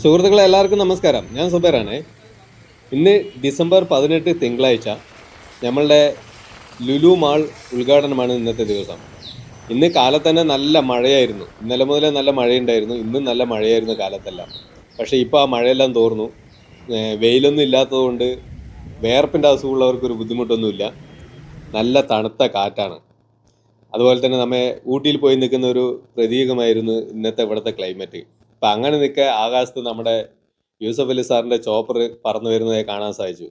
സുഹൃത്തുക്കളെ എല്ലാവർക്കും നമസ്കാരം. ഞാൻ സുബേറാണ്. ഇന്ന് ഡിസംബർ 18 തിങ്കളാഴ്ച. നമ്മളുടെ ലുലു മാൾ ഉദ്ഘാടനമാണ് ഇന്നത്തെ ദിവസം. ഇന്ന് കാലത്ത് തന്നെ നല്ല മഴയായിരുന്നു. ഇന്നലെ മുതലേ നല്ല മഴയുണ്ടായിരുന്നു. ഇന്നും നല്ല മഴയായിരുന്നു കാലത്തെല്ലാം. പക്ഷേ ഇപ്പോൾ ആ മഴയെല്ലാം തോർന്നു. വെയിലൊന്നും ഇല്ലാത്തതുകൊണ്ട് വേർപ്പിൻ്റെ അസുഖമുള്ളവർക്കൊരു ബുദ്ധിമുട്ടൊന്നുമില്ല. നല്ല തണുത്ത കാറ്റാണ്. അതുപോലെ തന്നെ നമ്മെ ഊട്ടിയിൽ പോയി നിൽക്കുന്ന ഒരു പ്രതീകമായിരുന്നു ഇന്നത്തെ ഇവിടുത്തെ ക്ലൈമറ്റ്. അപ്പം അങ്ങനെ നിൽക്കെ ആകാശത്ത് നമ്മുടെ യൂസഫ് അലി സാറിൻ്റെ ചോപ്പർ പറന്നു വരുന്നതായി കാണാൻ സാധിച്ചു.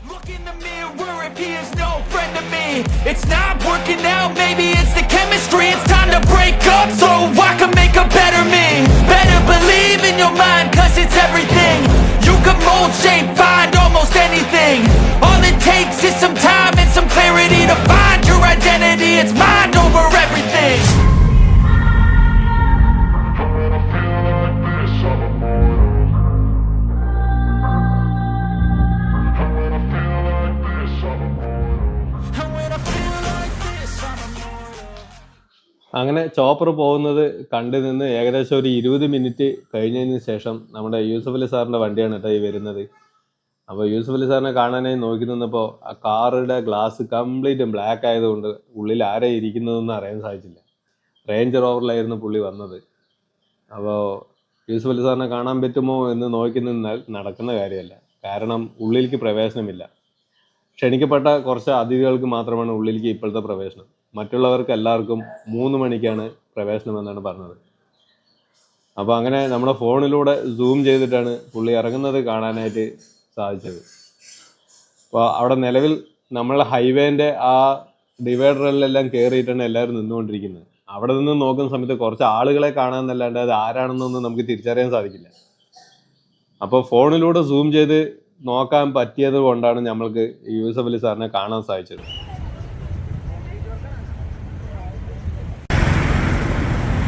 Look in the mirror if he is no friend to me. It's not working out, maybe it's the chemistry. It's time to break up so I can make a better me. Better believe in your mind, cause it's everything. You can mold, shape, find almost anything. All it takes is some time and some clarity to find your identity. It's mind over everything. അങ്ങനെ chopper പോകുന്നത് കണ്ടു നിന്ന് ഏകദേശം ഒരു 20 minute കഴിഞ്ഞതിന് ശേഷം നമ്മുടെ യൂസഫ് അലി സാറിൻ്റെ വണ്ടിയാണ് കേട്ടോ ഈ വരുന്നത്. അപ്പോൾ യൂസഫ് അലി സാറിനെ കാണാനായി നോക്കി നിന്നപ്പോൾ ആ കാറുടെ ഗ്ലാസ് കംപ്ലീറ്റ് ബ്ലാക്ക് ആയതുകൊണ്ട് ഉള്ളിൽ ആരെ ഇരിക്കുന്നതെന്ന് അറിയാൻ സാധിച്ചില്ല. റേഞ്ച് റോവറിലായിരുന്നു പുള്ളി വന്നത്. അപ്പോൾ യൂസഫ് അലി സാറിനെ കാണാൻ പറ്റുമോ എന്ന് നോക്കി നിന്നാൽ നടക്കുന്ന കാര്യമല്ല. കാരണം ഉള്ളിലേക്ക് പ്രവേശനമില്ല. ക്ഷണിക്കപ്പെട്ട കുറച്ച് അതിഥികൾക്ക് മാത്രമാണ് ഉള്ളിലേക്ക് ഇപ്പോഴത്തെ പ്രവേശനം. മറ്റുള്ളവർക്ക് എല്ലാവർക്കും 3 മണിക്കാണ് പ്രവേശനം എന്നാണ് പറഞ്ഞത്. അപ്പോൾ അങ്ങനെ നമ്മുടെ ഫോണിലൂടെ സൂം ചെയ്തിട്ടാണ് പുള്ളി ഇറങ്ങുന്നത് കാണാനായിട്ട് സാധിച്ചത്. അപ്പോൾ അവിടെ നിലവിൽ നമ്മളെ ഹൈവേൻ്റെ ആ ഡിവൈഡറിലെല്ലാം കയറിയിട്ടാണ് എല്ലാവരും നിന്നുകൊണ്ടിരിക്കുന്നത്. അവിടെ നിന്ന് നോക്കുന്ന സമയത്ത് കുറച്ച് ആളുകളെ കാണാമെന്നല്ലാണ്ട് അത് ആരാണെന്നൊന്നും നമുക്ക് തിരിച്ചറിയാൻ സാധിക്കില്ല. അപ്പോൾ ഫോണിലൂടെ സൂം ചെയ്ത് നോക്കാൻ പറ്റിയത് കൊണ്ടാണ് നമ്മൾക്ക് യൂസഫ് അലി സാറിനെ കാണാൻ സാധിച്ചത്.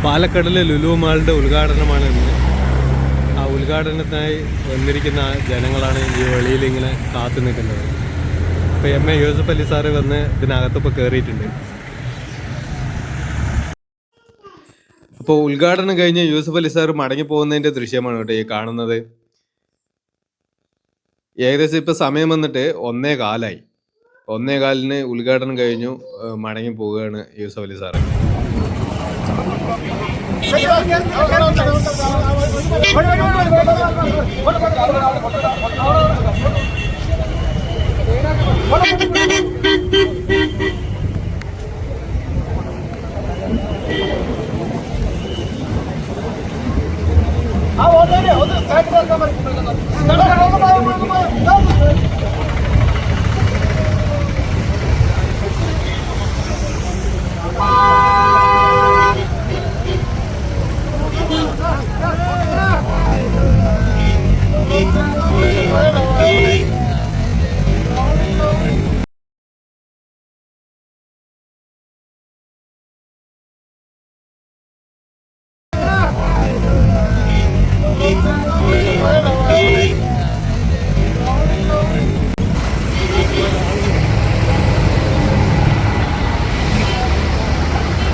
പാലക്കാടിലെ ലുലു മാളിൻ്റെ ഉദ്ഘാടനമാണ് ഇന്ന്. ആ ഉദ്ഘാടനത്തിനായി വന്നിരിക്കുന്ന ജനങ്ങളാണ് ഈ വെളിയിൽ ഇങ്ങനെ കാത്തു നിൽക്കുന്നത്. ഇപ്പോൾ എം.എ. യൂസഫ് അലി സാറ് വന്ന് ഇതിനകത്തിപ്പോൾ കയറിയിട്ടുണ്ട്. അപ്പോൾ ഉദ്ഘാടനം കഴിഞ്ഞ് യൂസഫ് അലി സാറ് മടങ്ങി പോകുന്നതിൻ്റെ ദൃശ്യമാണ് കേട്ടോ ഈ കാണുന്നത്. ഏകദേശം ഇപ്പോൾ സമയം വന്നിട്ട് 1:15. 1:15 ഉദ്ഘാടനം കഴിഞ്ഞു മടങ്ങി പോവുകയാണ് യൂസഫ് അലി സാറ്.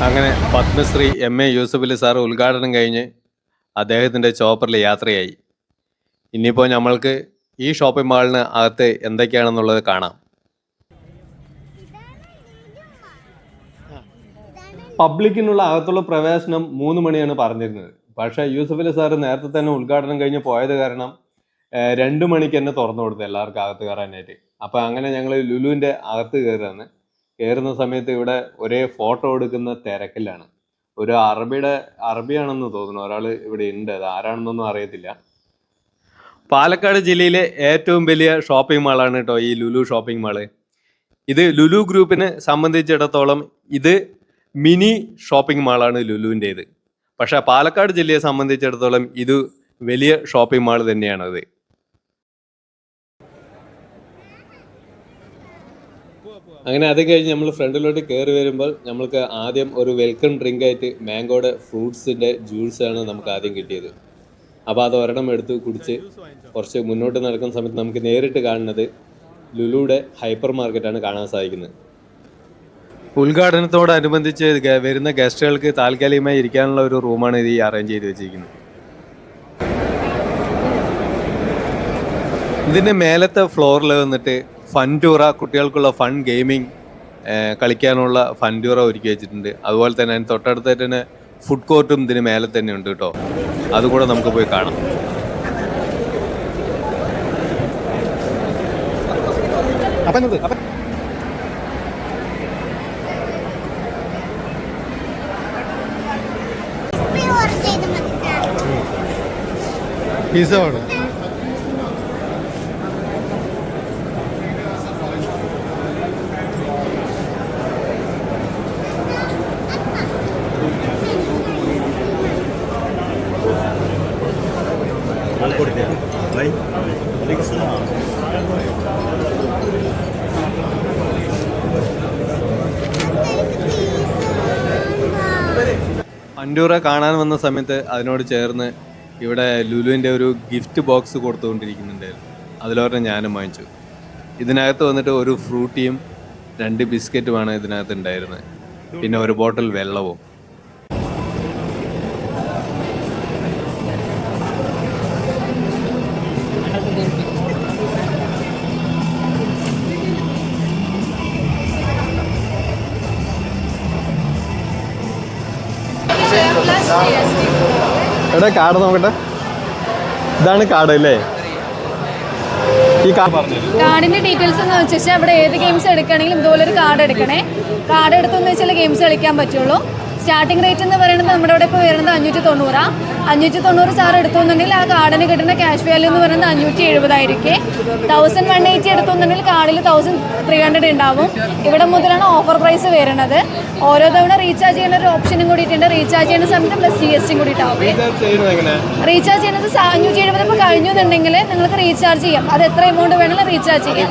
അങ്ങനെ പത്മശ്രീ എം.എ. യൂസഫ് അലി സാർ ഉദ്ഘാടനം കഴിഞ്ഞ് അദ്ദേഹത്തിൻ്റെ ചോപ്പറിൽ യാത്രയായി. ഇനിയിപ്പോൾ നമ്മൾക്ക് ഈ ഷോപ്പിംഗ് മാളിന് അകത്ത് എന്തൊക്കെയാണെന്നുള്ളത് കാണാം. പബ്ലിക്കിനുള്ള അകത്തുള്ള പ്രവേശനം 3 മണിയാണ് പറഞ്ഞിരുന്നത്. പക്ഷേ യൂസഫ് അലി സാറ് നേരത്തെ തന്നെ ഉദ്ഘാടനം കഴിഞ്ഞ് പോയത് കാരണം 2 മണിക്ക് തന്നെ തുറന്നു കൊടുത്തു എല്ലാവർക്കും അകത്ത് കയറാനായിട്ട്. അപ്പോൾ അങ്ങനെ ഞങ്ങൾ ലുലുവിൻ്റെ അകത്ത് കയറുന്ന സമയത്ത് ഇവിടെ ഒരേ ഫോട്ടോ എടുക്കുന്ന തിരക്കിലാണ്. ഒരു അറബിയാണെന്ന് തോന്നുന്നു ഒരാൾ ഇവിടെ ഉണ്ട്. അത് ആരാണെന്നൊന്നും അറിയത്തില്ല. പാലക്കാട് ജില്ലയിലെ ഏറ്റവും വലിയ ഷോപ്പിംഗ് മാളാണ് കേട്ടോ ഈ ലുലു ഷോപ്പിംഗ് മാള്. ഇത് ലുലു ഗ്രൂപ്പിനെ സംബന്ധിച്ചിടത്തോളം ഇത് മിനി ഷോപ്പിംഗ് മാളാണ് ലുലുവിൻ്റേത്. പക്ഷേ പാലക്കാട് ജില്ലയെ സംബന്ധിച്ചിടത്തോളം ഇത് വലിയ ഷോപ്പിംഗ് മാൾ തന്നെയാണത്. അങ്ങനെ അത് കഴിഞ്ഞ് നമ്മൾ ഫ്രണ്ടിലോട്ട് കയറി വരുമ്പോൾ നമ്മൾക്ക് ആദ്യം ഒരു വെൽക്കം ഡ്രിങ്ക് ആയിട്ട് മാംഗോയുടെ ഫ്രൂട്ട്സിൻ്റെ ജ്യൂസാണ് നമുക്ക് ആദ്യം കിട്ടിയത്. അപ്പോൾ അത് ഒരെണ്ണം എടുത്ത് കുടിച്ച് കുറച്ച് മുന്നോട്ട് നടക്കുന്ന സമയത്ത് നമുക്ക് നേരിട്ട് കാണുന്നത് ലുലുയുടെ ഹൈപ്പർ മാർക്കറ്റാണ് കാണാൻ സാധിക്കുന്നത്. ഉദ്ഘാടനത്തോടനുബന്ധിച്ച് വരുന്ന ഗസ്റ്റുകൾക്ക് താൽക്കാലികമായി ഇരിക്കാനുള്ള ഒരു റൂമാണ് ഇത് അറേഞ്ച് ചെയ്ത് വെച്ചിരിക്കുന്നത്. ഇതിൻ്റെ മേലത്തെ ഫ്ലോറിൽ വന്നിട്ട് ഫൻറ്റൂറ, കുട്ടികൾക്കുള്ള ഫൺ ഗെയിമിംഗ് കളിക്കാനുള്ള ഫൻറ്റൂറ ഒരുക്കി വെച്ചിട്ടുണ്ട്. അതുപോലെ തന്നെ അതിന് തൊട്ടടുത്തായിട്ട് തന്നെ ഫുഡ് കോർട്ടും ഇതിന് മേലെ തന്നെ ഉണ്ട് കേട്ടോ. അതുകൂടെ നമുക്ക് പോയി കാണാം. പിസ്സ വേണം. ഫൻറ്റൂറ കാണാൻ വന്ന സമയത്ത് അതിനോട് ചേർന്ന് ഇവിടെ ലുലുവിൻ്റെ ഒരു ഗിഫ്റ്റ് ബോക്സ് കൊടുത്തുകൊണ്ടിരിക്കുന്നുണ്ടായിരുന്നു. അതിലൊരെണ്ണം ഞാനും വാങ്ങിച്ചു. ഇതിനകത്ത് വന്നിട്ട് ഒരു ഫ്രൂട്ടിയും 2 ബിസ്ക്കറ്റുമാണ് ഇതിനകത്ത് ഉണ്ടായിരുന്നത്. പിന്നെ ഒരു ബോട്ടിൽ വെള്ളവും. എടാ കാർഡ് നോക്കട്ടെ. ഇതാണ് കാർഡ് അല്ലേ? ഈ കാർഡിന്റെ ഡീറ്റെയിൽസ് എന്ന് വെച്ചാൽ ഇവിടെ ഏത് ഗെയിംസ് എടുക്കുകയാണെങ്കിലും ഇതുപോലെ ഒരു കാർഡ് എടുക്കണേ. കാർഡ് എടുത്തെന്ന് വെച്ചാൽ ഗെയിംസ് കളിക്കാൻ പറ്റുള്ളൂ. സ്റ്റാർട്ടിംഗ് റേറ്റ് എന്ന് പറയുന്നത് നമ്മുടെ ഇവിടെ ഇപ്പോൾ വരുന്നത് 590. 590 സാർ എടുത്തുന്നുണ്ടെങ്കിൽ ആ കാർഡിന് കിട്ടുന്ന ക്യാഷ് വാല്യൂ എന്ന് പറയുന്നത് 570 ആയിരിക്കും. 1180 എടുത്തുന്നുണ്ടെങ്കിൽ കാർഡിൽ 1300 ഉണ്ടാവും. ഇവിടെ മുതലാണ് ഓഫർ പ്രൈസ് വരുന്നത്. ഓരോ തവണ റീചാർജ് ചെയ്യുന്ന ഒരു ഓപ്ഷനും കൂടിയിട്ടുണ്ട്. റീചാർജ് ചെയ്യുന്ന സമയത്ത് പ്ലസ് GST കൂടിയിട്ടാവും. റീചാർജ് ചെയ്യുന്നത് 570 ഇപ്പോൾ കഴിഞ്ഞു എന്നുണ്ടെങ്കിൽ നിങ്ങൾക്ക് റീചാർജ് ചെയ്യാം. അത് എത്ര എമൗണ്ട് വേണമെങ്കിലും റീചാർജ് ചെയ്യാം.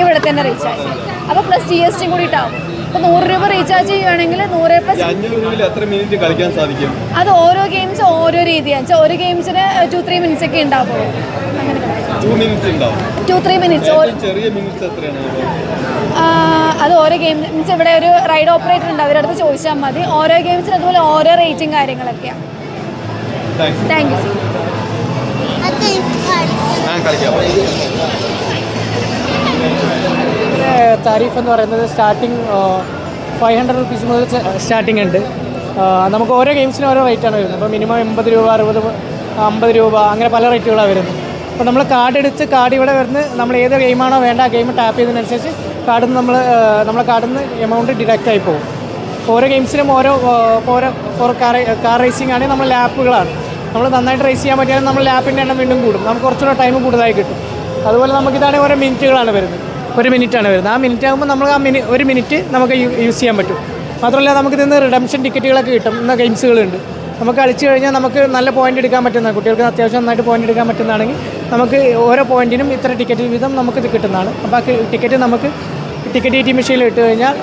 ഇവിടെ തന്നെ റീചാർജ് ചെയ്യാം. അപ്പോൾ പ്ലസ് GST കൂടിയിട്ടാവും. ഇപ്പോൾ 100 രൂപ റീചാർജ് ചെയ്യുകയാണെങ്കിൽ 100 പ്ലസ് 500 രൂപയിൽ എത്ര മിനിറ്റ് കളിക്കാൻ സാധിക്കും? അത് ഓരോ ഗെയിംസ് ഓരോ രീതിയാണ്. ഒരു ഗെയിംസിന് 2-3 മിനിറ്റ്സ് ഒക്കെ ഉണ്ടാവും. അങ്ങനെ 2-3 മിനിറ്റ്സ്. ചെറിയ മിനിറ്റ്സ് എത്രയാണ്? അത് ഓരോ ഗെയിംസ് ഇവിടെ ഒരു റൈഡ് ഓപ്പറേറ്റർ ഉണ്ട്, അവരുടെ അടുത്ത് ചോദിച്ചാൽ മതി. ഓരോ ഗെയിംസിന് അതുപോലെ ഓരോ റേറ്റിംഗ് കാര്യങ്ങളൊക്കെയാണ്. Thank you sir. താരിഫ് എന്ന് പറയുന്നത് സ്റ്റാർട്ടിങ് 500 റുപ്പീസ് മുതൽ സ്റ്റാർട്ടിംഗ് ഉണ്ട്. നമുക്ക് ഓരോ ഗെയിംസിനും ഓരോ റേറ്റാണ് വരുന്നത്. അപ്പോൾ മിനിമം 80 രൂപ, 60, 50 രൂപ, അങ്ങനെ പല റേറ്റുകളാണ് വരുന്നത്. അപ്പോൾ നമ്മൾ കാർഡ് എടുത്ത് കാർഡ് ഇവിടെ വരുന്നത് നമ്മൾ ഏത് ഗെയിമാണോ വേണ്ട ആ ഗെയിം ടാപ്പ് ചെയ്തതിനനുസരിച്ച് കാർഡിൽ നിന്ന് നമ്മളെ കാർഡിൽ നിന്ന് എമൗണ്ട് ഡിഡക്റ്റ് ആയി പോകും. ഓരോ ഗെയിംസിനും ഓരോ കാർ റേസിംഗ് ആണെങ്കിൽ നമ്മൾ ലാപ്പുകളാണ്. നമ്മൾ നന്നായിട്ട് റേസ് ചെയ്യാൻ പറ്റിയാൽ നമ്മൾ ലാപ്പിൻ്റെ എണ്ണം വീണ്ടും കൂടും. നമുക്ക് കുറച്ചുകൂടെ ടൈം കൂടുതലായി കിട്ടും. അതുപോലെ നമുക്കിതാണെങ്കിൽ ഓരോ മിനിറ്റുകളാണ് വരുന്നത്. 1 മിനിറ്റാണ് വരുന്നത്. ആ മിനിറ്റ് ആകുമ്പോൾ നമ്മൾ ആ 1 മിനിറ്റ് നമുക്ക് യൂസ് ചെയ്യാൻ പറ്റും. മാത്രമല്ല നമുക്ക് ഇതിൽ നിന്ന് റിഡംഷൻ ടിക്കറ്റുകളൊക്കെ കിട്ടും. ഇന്ന ഗെയിംസുകളുണ്ട്. നമുക്ക് കളിച്ച് കഴിഞ്ഞാൽ നമുക്ക് നല്ല പോയിന്റ് എടുക്കാൻ പറ്റുന്ന, കുട്ടികൾക്ക് അത്യാവശ്യം നന്നായിട്ട് പോയിന്റ് എടുക്കാൻ പറ്റുന്നതാണെങ്കിൽ നമുക്ക് ഓരോ പോയിന്റിനും ഇത്ര ടിക്കറ്റ് വീതം നമുക്ക് ഇത് കിട്ടുന്നതാണ്. അപ്പോൾ ആ ടിക്കറ്റ് നമുക്ക് ടിക്കറ്റ് ATM മെഷീനിൽ ഇട്ട് കഴിഞ്ഞാൽ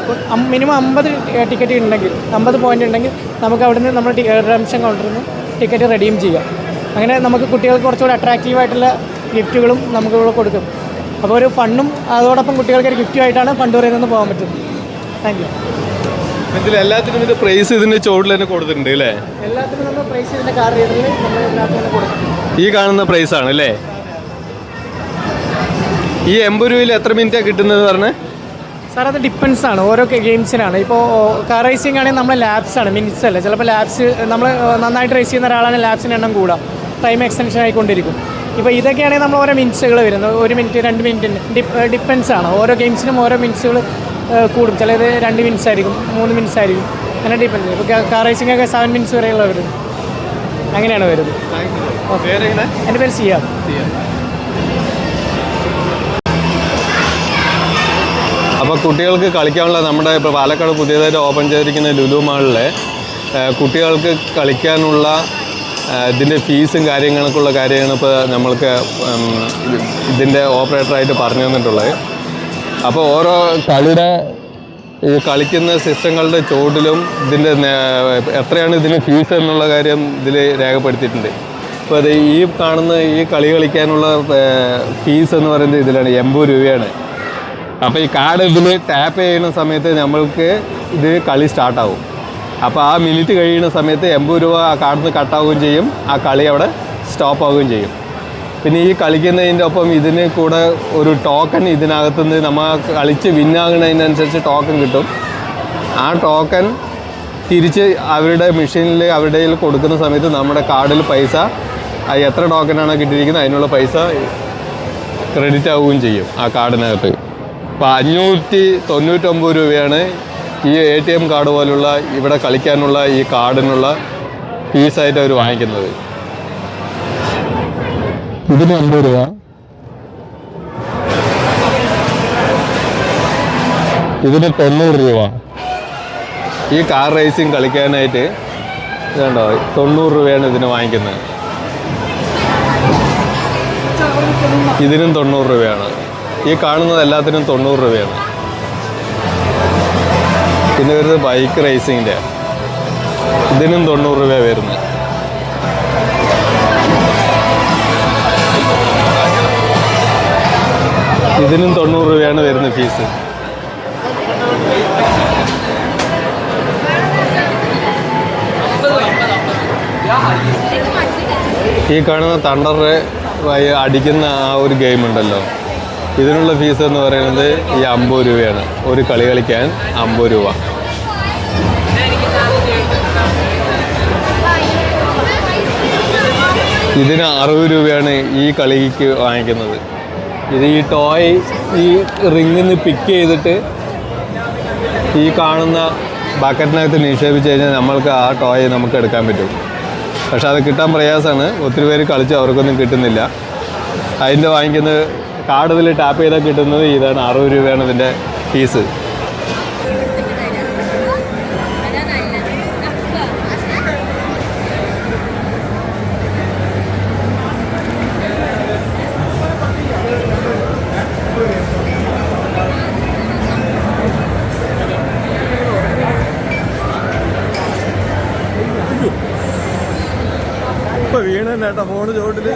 മിനിമം 50 ടിക്കറ്റ് ഉണ്ടെങ്കിൽ, 50 പോയിന്റ് ഉണ്ടെങ്കിൽ നമുക്ക് അവിടുന്ന് നമ്മൾ റിഡംഷൻ കൗണ്ടറിൽ നിന്ന് ടിക്കറ്റ് റെഡീം ചെയ്യാം. അങ്ങനെ നമുക്ക് കുട്ടികൾക്ക് കുറച്ചുകൂടി അട്രാക്റ്റീവായിട്ടുള്ള ഗിഫ്റ്റുകളും നമുക്ക് ഇവിടെ കൊടുക്കും. അപ്പോൾ ഒരു ഫണ്ടും അതോടൊപ്പം കുട്ടികൾക്ക് ഒരു ഗിഫ്റ്റുമായിട്ടാണ് ഫണ്ടൂറിൽ നിന്ന് പോകാൻ പറ്റുന്നത്. Thank you. എല്ലാത്തിനും ഇതിന്റെ പ്രൈസ് ഇതിന്റെ ചോട്ടിൽ തന്നെ കൊടുത്തിട്ടുണ്ട് അല്ലേ? എല്ലാത്തിനും നമ്മൾ പ്രൈസ് ഇതിന്റെ കാർ റീഡറിൽ നമ്മൾ എല്ലാത്തിനും കൊടുത്തിട്ടുണ്ട്. ഈ കാണുന്ന പ്രൈസ് ആണ് അല്ലേ? ഈ 80 രൂപയിൽ എത്ര മിനിറ്റാണ് കിട്ടുന്നത് പറഞ്ഞേ സാർ? അത് ഡിപ്പെൻസ് ആണ്, ഓരോ ഗെയിംസിനാണ്. ഇപ്പോൾ കാർ റേസിംഗ് ആണെങ്കിൽ നമ്മൾ ലാബ്സ് ആണ്, മിനിറ്റ്സ് അല്ല. ചിലപ്പോൾ ലാബ്സ് നമ്മൾ നന്നായിട്ട് റേസ് ചെയ്യുന്ന ഒരാളാണ് ലാബ്സിന് എണ്ണം കൂടാം, ടൈം എക്സ്റ്റൻഷൻ ആയിക്കൊണ്ടിരിക്കും. ഇപ്പോൾ ഇതൊക്കെയാണെങ്കിൽ നമ്മൾ ഓരോ മിനിറ്റ്സുകൾ വരുന്നത് 1 മിനിറ്റ് 2 മിനിറ്റിന് ഡിപ്പെൻസ് ആണ്. ഓരോ ഗെയിംസിനും ഓരോ മിനിറ്റ്സുകൾ കൂടും. ചിലത് 2 മിനിറ്റ്സ് ആയിരിക്കും, 3 മിനിറ്റ്സ് ആയിരിക്കും, അങ്ങനെ ഡിപ്പെൻഡ്. ഇപ്പോൾ കാർ റേസിംഗ് ഒക്കെ 7 മിനിറ്റ്സ് വരെയുള്ള വരുന്നത്, അങ്ങനെയാണ് വരുന്നത്. എൻ്റെ പേര് സിയാം. അപ്പോൾ കുട്ടികൾക്ക് കളിക്കാനുള്ള നമ്മുടെ ഇപ്പോൾ പാലക്കാട് പുതിയതായിട്ട് ഓപ്പൺ ചെയ്തിരിക്കുന്ന ലുലു മാളിലെ കുട്ടികൾക്ക് കളിക്കാനുള്ള ഇതിൻ്റെ ഫീസും കാര്യങ്ങൾക്കുള്ള കാര്യമാണ് ഇപ്പോൾ നമ്മൾക്ക് ഇതിൻ്റെ ഓപ്പറേറ്ററായിട്ട് പറഞ്ഞു തന്നിട്ടുള്ളത്. അപ്പോൾ ഓരോ കളിയുടെ ഈ കളിക്കുന്ന സിസ്റ്റങ്ങളുടെ ചുവട്ടിലും ഇതിൻ്റെ എത്രയാണ് ഇതിന് ഫീസ് എന്നുള്ള കാര്യം ഇതിൽ രേഖപ്പെടുത്തിയിട്ടുണ്ട്. അപ്പോൾ അത് ഈ കാണുന്ന ഈ കളി കളിക്കാനുള്ള ഫീസ് എന്ന് പറയുന്നത് ഇതിലാണ് 80 രൂപയാണ്. അപ്പോൾ ഈ കാർഡ് ഇതിൽ ടാപ്പ് ചെയ്യുന്ന സമയത്ത് നമ്മൾക്ക് ഇത് കളി സ്റ്റാർട്ടാവും. അപ്പോൾ ആ മിനിറ്റ് കഴിയുന്ന സമയത്ത് 80 രൂപ ആ കാർഡിൽ നിന്ന് കട്ടാവുകയും ചെയ്യും, ആ കളി അവിടെ സ്റ്റോപ്പ് ആവുകയും ചെയ്യും. പിന്നെ ഈ കളിക്കുന്നതിൻ്റെ ഒപ്പം ഇതിന് കൂടെ ഒരു ടോക്കൺ ഇതിനകത്തുനിന്ന് നമ്മൾ കളിച്ച് വിന്നാകുന്നതിനനുസരിച്ച് ടോക്കൺ കിട്ടും. ആ ടോക്കൺ തിരിച്ച് അവരുടെ മെഷീനിൽ അവരുടെ കയ്യിൽ കൊടുക്കുന്ന സമയത്ത് നമ്മുടെ കാർഡിൽ പൈസ എത്ര ടോക്കനാണോ കിട്ടിയിരിക്കുന്നത് അതിനുള്ള പൈസ ക്രെഡിറ്റ് ആവുകയും ചെയ്യും ആ കാർഡിനകത്ത്. അപ്പോൾ 599 രൂപയാണ് ഈ ATM കാർഡ് പോലുള്ള ഇവിടെ കളിക്കാനുള്ള ഈ കാർഡിനുള്ള ഫീസായിട്ട് അവർ വാങ്ങിക്കുന്നത്. ഇതിന് 50 രൂപ, ഇതിന് 90 രൂപ. ഈ കാർ റേസിങ് കളിക്കാനായിട്ട് ഇതുണ്ടോ 90 രൂപയാണ് ഇതിന് വാങ്ങിക്കുന്നത്. ഇതിനും 90 രൂപയാണ്. ഈ കാണുന്നത് എല്ലാത്തിനും 90 രൂപയാണ്. പിന്നെ വരുന്നത് ബൈക്ക് റേസിങ്ങിൻ്റെ, ഇതിനും 90 രൂപ വരുന്നത്. ഇതിനും 90 രൂപയാണ് വരുന്നത് ഫീസ്. ഈ കാണുന്ന തണ്ടറ് അടിക്കുന്ന ആ ഒരു ഗെയിം ഉണ്ടല്ലോ, ഇതിനുള്ള ഫീസ് എന്ന് പറയുന്നത് ഈ 50 രൂപയാണ്. ഒരു കളി കളിക്കാൻ 50 രൂപ. ഇതിന് 60 രൂപയാണ് ഈ കളിക്ക് വാങ്ങിക്കുന്നത്. ഇത് ഈ ടോയ് ഈ റിങ്ങിൽ നിന്ന് പിക്ക് ചെയ്തിട്ട് ഈ കാണുന്ന ബക്കറ്റിനകത്ത് നിക്ഷേപിച്ച് കഴിഞ്ഞാൽ നമ്മൾക്ക് ആ ടോയ് നമുക്ക് എടുക്കാൻ പറ്റും. പക്ഷെ അത് കിട്ടാൻ പ്രയാസമാണ്. ഒത്തിരി പേര് കളിച്ച് അവർക്കൊന്നും കിട്ടുന്നില്ല. അതിൻ്റെ വാങ്ങിക്കുന്നത് കാർഡിൽ ടാപ്പ് ചെയ്താൽ കിട്ടുന്നത് ഇതാണ്. 60 രൂപയാണ് ഇതിൻ്റെ ഫീസ്. ഇപ്പൊ വീണേട്ടാ ഫോണ് ചോട്ടില്.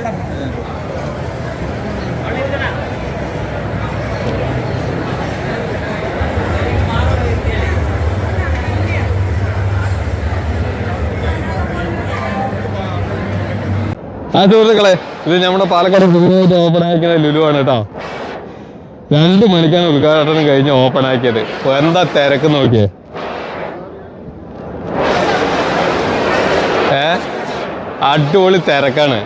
സുഹൃത്തുക്കളെ, ഇത് നമ്മുടെ പാലക്കാട് പുതിയതായിട്ട് ഓപ്പൺ ആക്കിയത് ലുലു ആണ് കേട്ടോ. 2 മണിക്കാണ് ഉദ്ഘാടനം കഴിഞ്ഞ് ഓപ്പൺ ആക്കിയത്. എന്താ തിരക്ക് നോക്കിയേ. അടിപൊളി തിരക്കാണ്.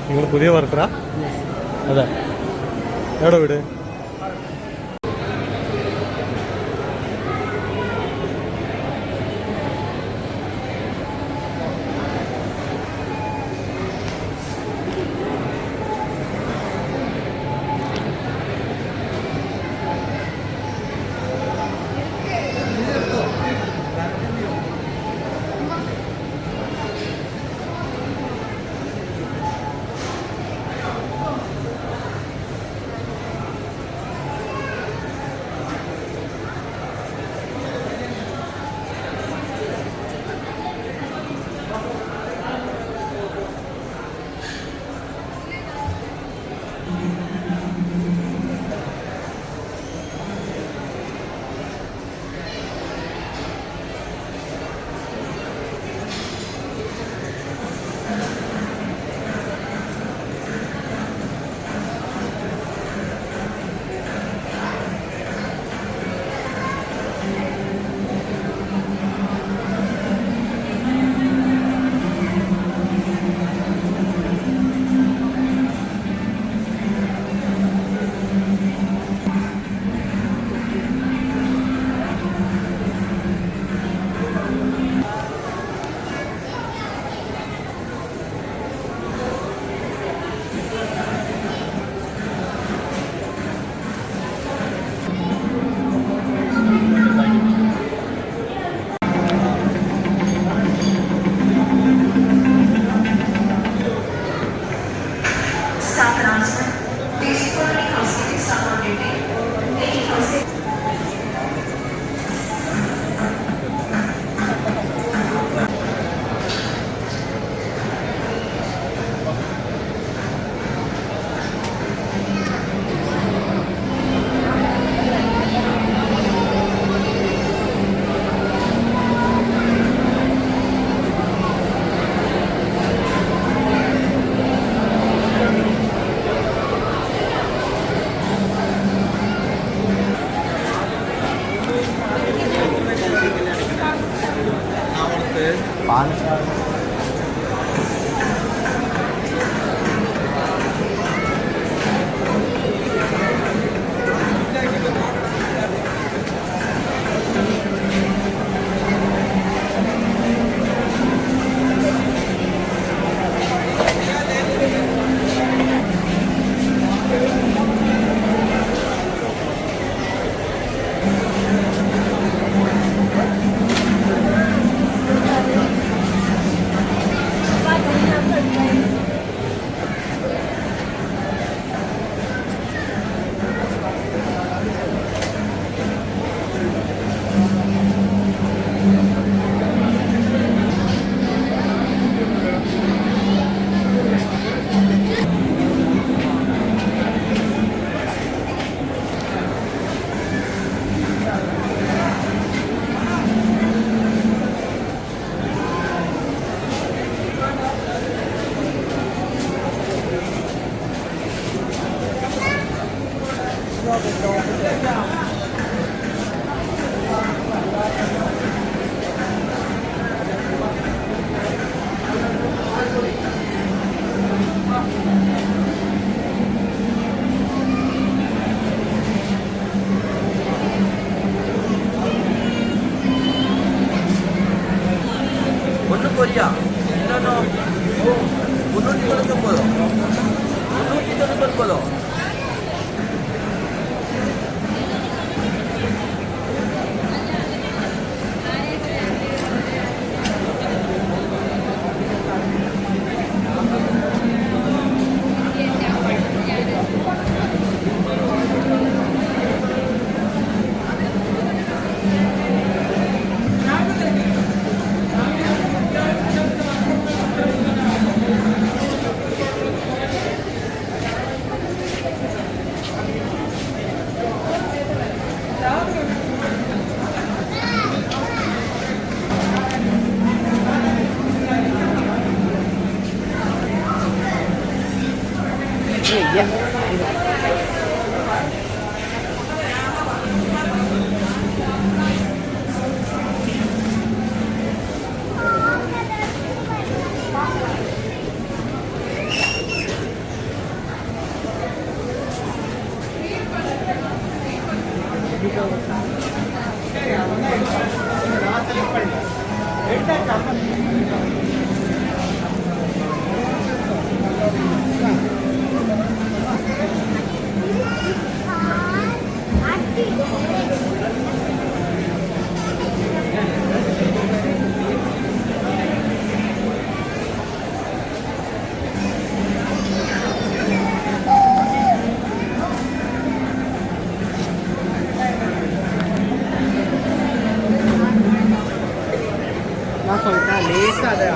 നിങ്ങൾ പുതിയ വർക്കറാ? അതെ. എവിടെ വീട്?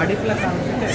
அடுப்பில் காமிச்சிட்டு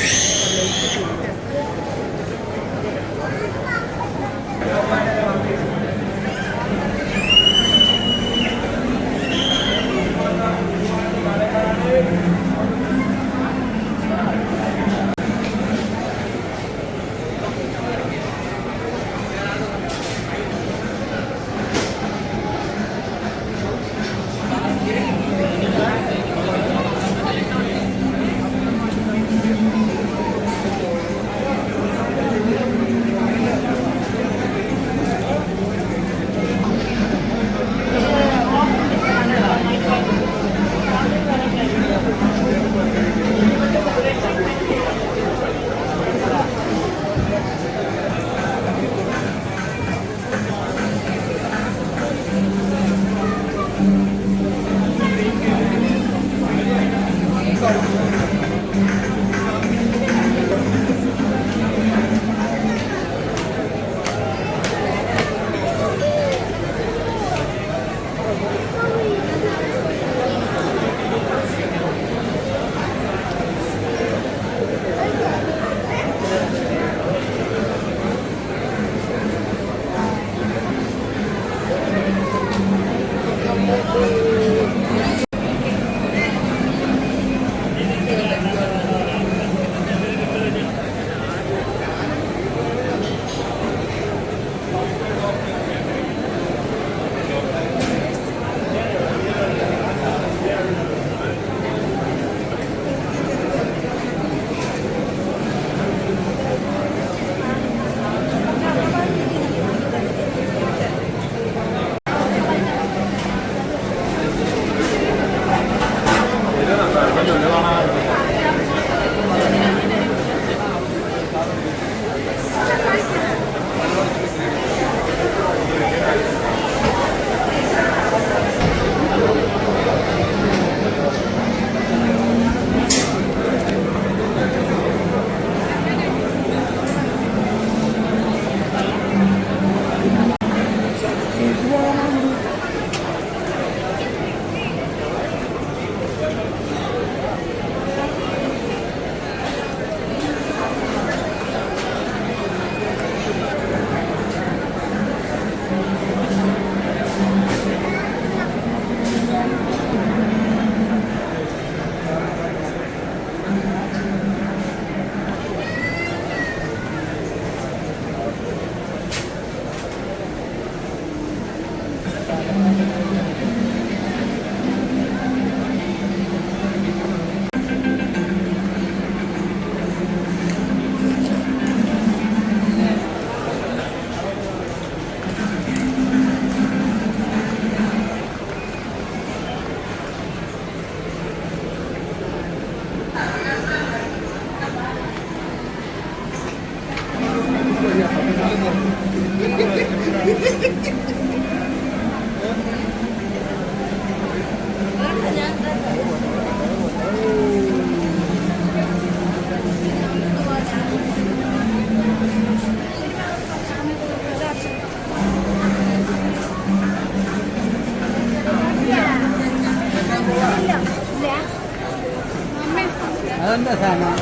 അതെന്താ സാധനം?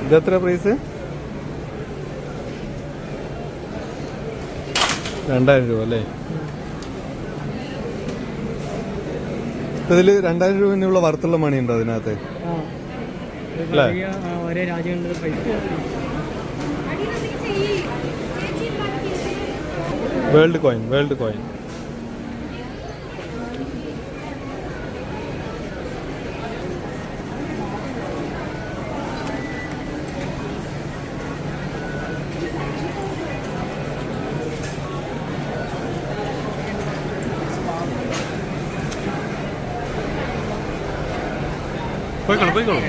ഇതെത്ര പ്രൈസ്? 2000 രൂപ അല്ലേ? ഇതിൽ 2000 രൂപനുള്ള വർത്തുള്ള മണി ഉണ്ടോ അതിനകത്ത്? ഒരേ രാജ്യങ്ങളുടെ പൈസ. World coin, world coin. പോയിക്കോളൂ പോയിക്കോളൂ.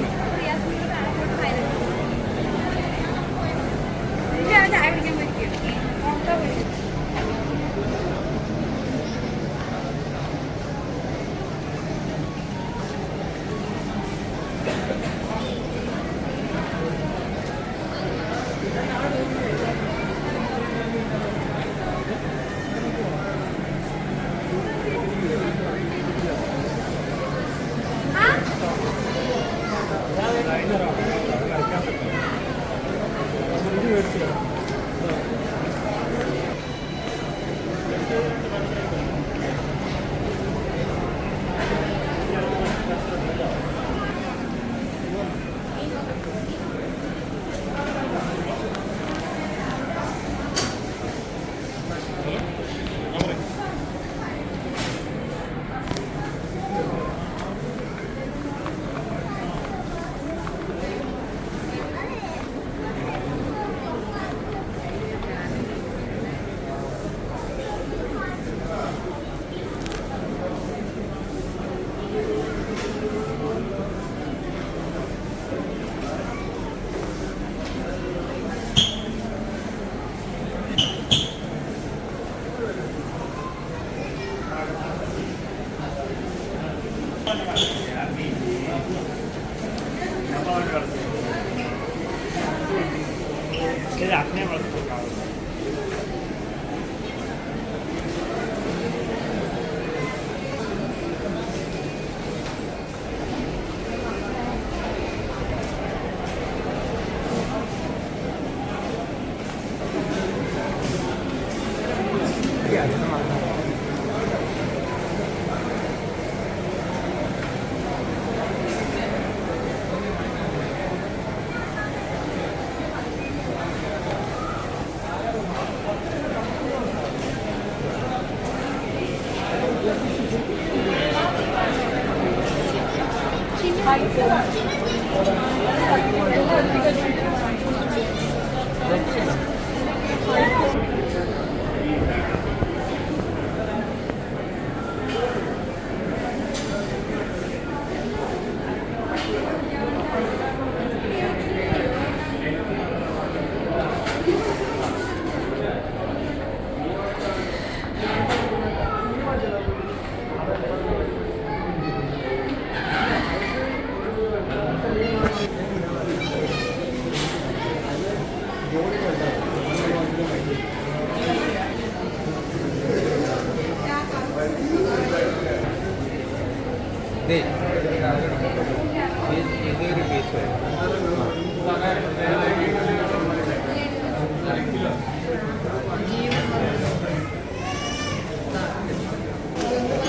ഇതൊരു പീസ്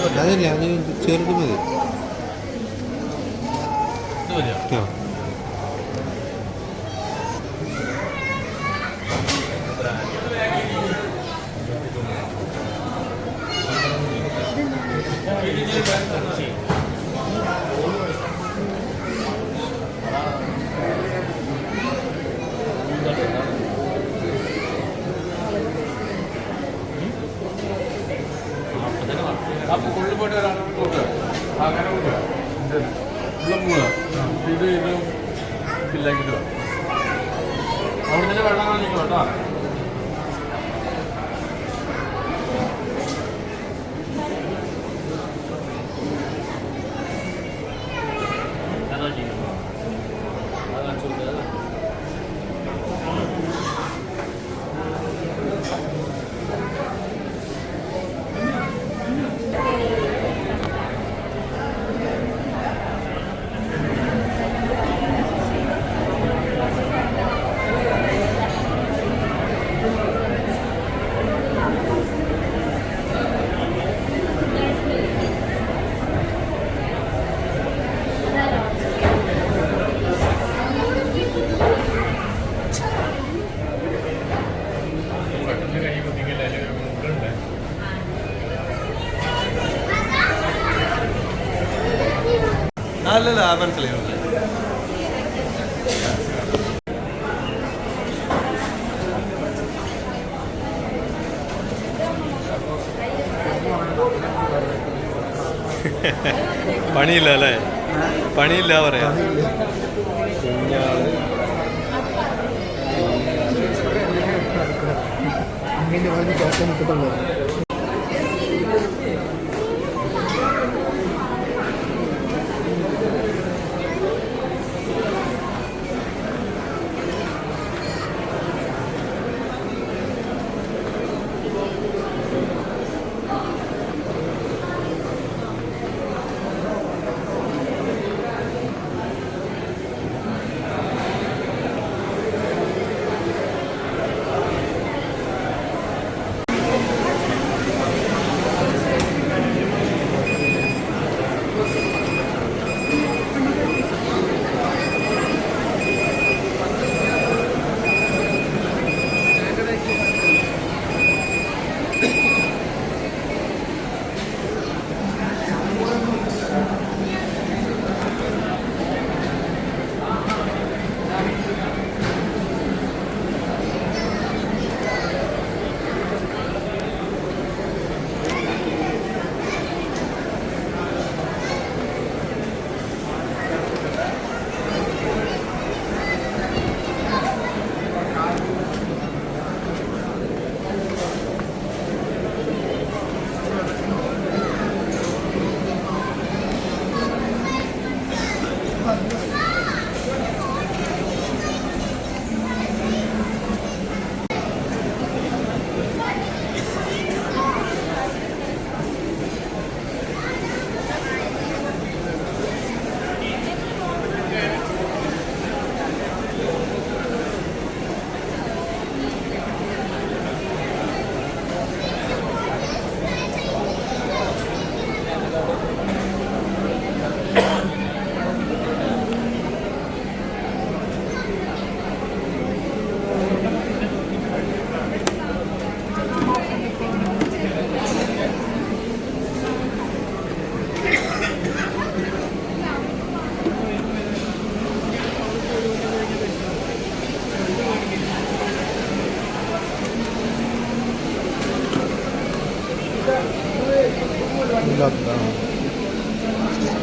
അതല്ല അത് ചെറുത് മതി. അപ്പോൾ കൊള്ളുപോയിട്ട് ഒരാളോട് കൊടുക്കുക അങ്ങനെ കൊടുക്കുക ഉള്ള മൂന്ന് ഇത് ഫില്ലാക്കിയിട്ട് അവിടെ തന്നെ വെള്ളം കാണിക്കും കേട്ടോ. അല്ലല്ല മനസ്സിലായി. പണിയില്ല അല്ലേ? പണിയില്ല പറയാ.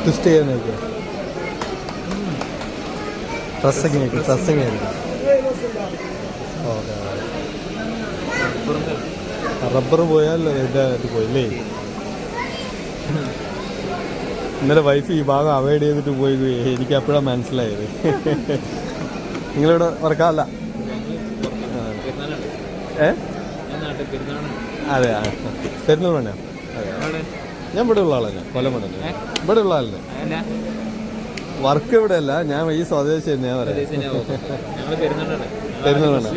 ട്വിസ്റ്റ് ചെയ്യാനൊക്കെ ട്രസ്സെങ്ങനെയായിരിക്കും ഓക്കെ. റബ്ബർ പോയാൽ എൻ്റെ ഇത് പോയില്ലേ. ഇന്നലെ വൈഫ് ഈ ഭാഗം അവോയ്ഡ് ചെയ്തിട്ട് പോയി. എനിക്ക് അപ്പോഴാണ് മനസ്സിലായത്. നിങ്ങളിവിടെ വർക്കാല്ല? അതെ പെരുന്നാൾ വേണോ? അതെ ഞാൻ ഇവിടെ ഉള്ള ആളല്ലേ, കൊല്ലം തന്നെ. ഇവിടെ ഉള്ള ആളല്ലേ, വർക്ക് ഇവിടെ അല്ല, ഞാൻ ഈ സ്വദേശി തന്നെയാ പറയാം. പെരുന്നാളാണ്.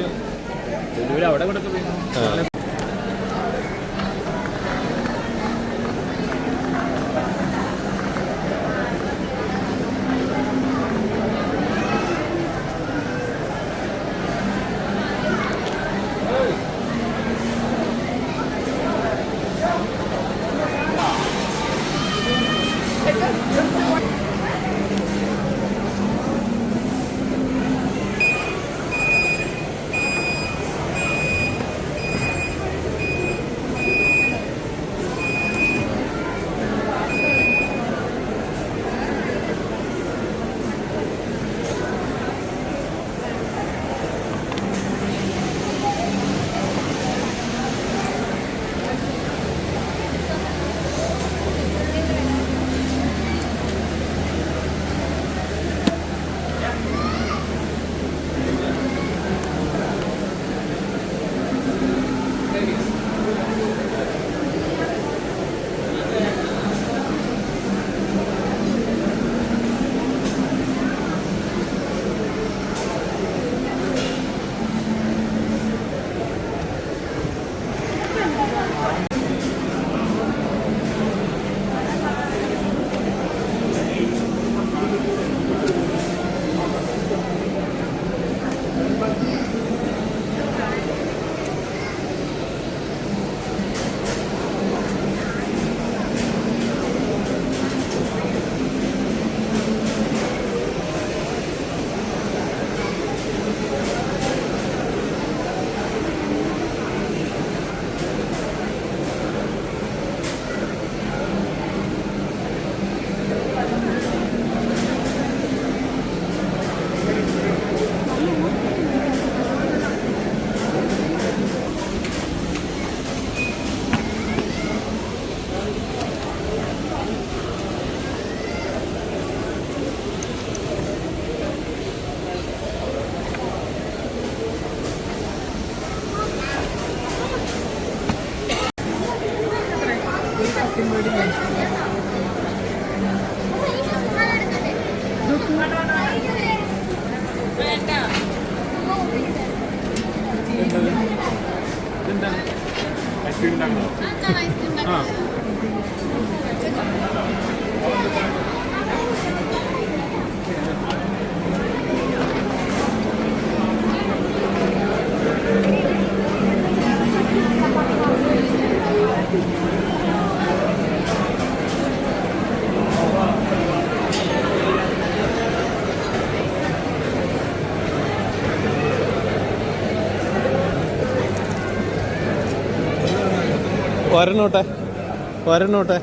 വരണോട്ടെ.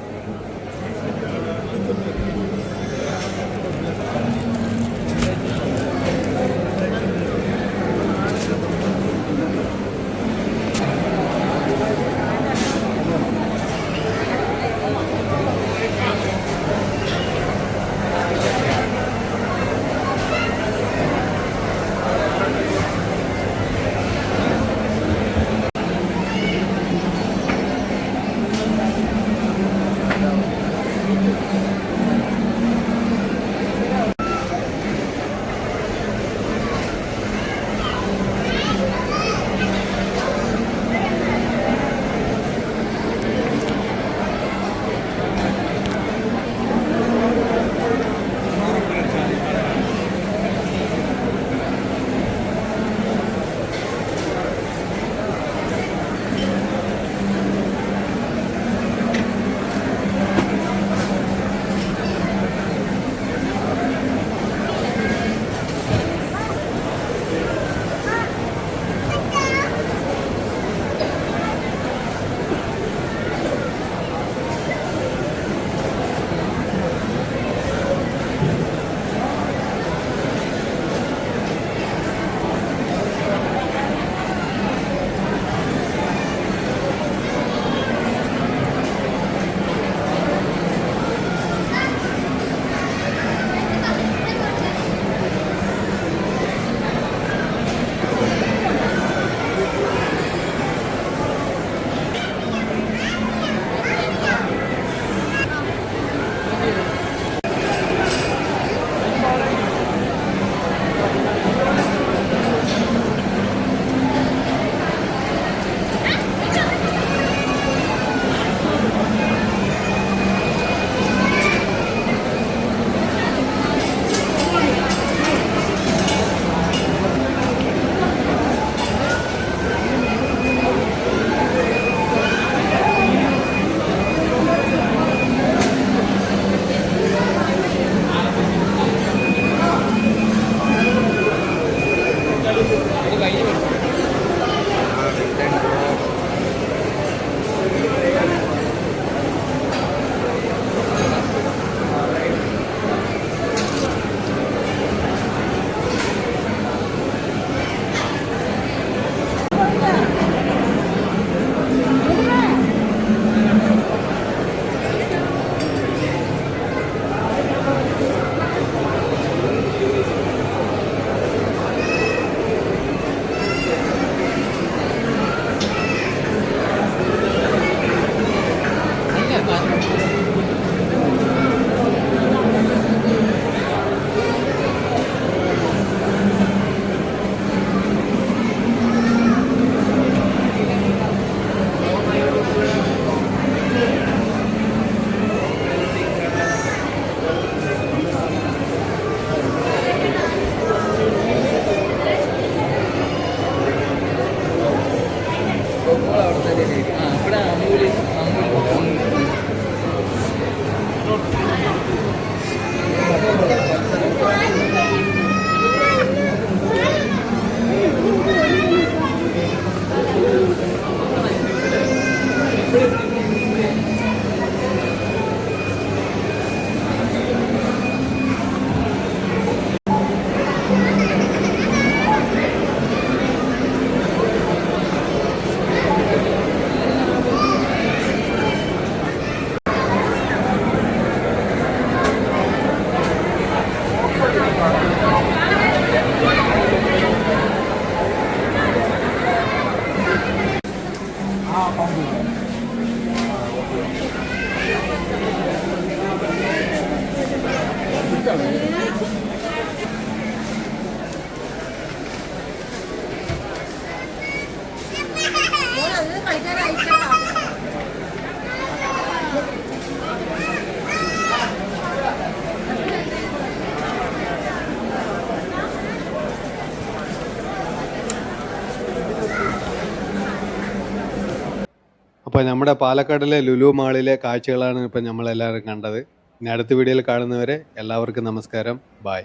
അപ്പോൾ നമ്മുടെ പാലക്കാടിലെ ലുലു മാളിലെ കാഴ്ചകളാണ് ഇപ്പം നമ്മളെല്ലാവരും കണ്ടത്. ഇനി അടുത്ത വീഡിയോയിൽ കാണുന്നവരെ എല്ലാവർക്കും നമസ്കാരം. ബായ്.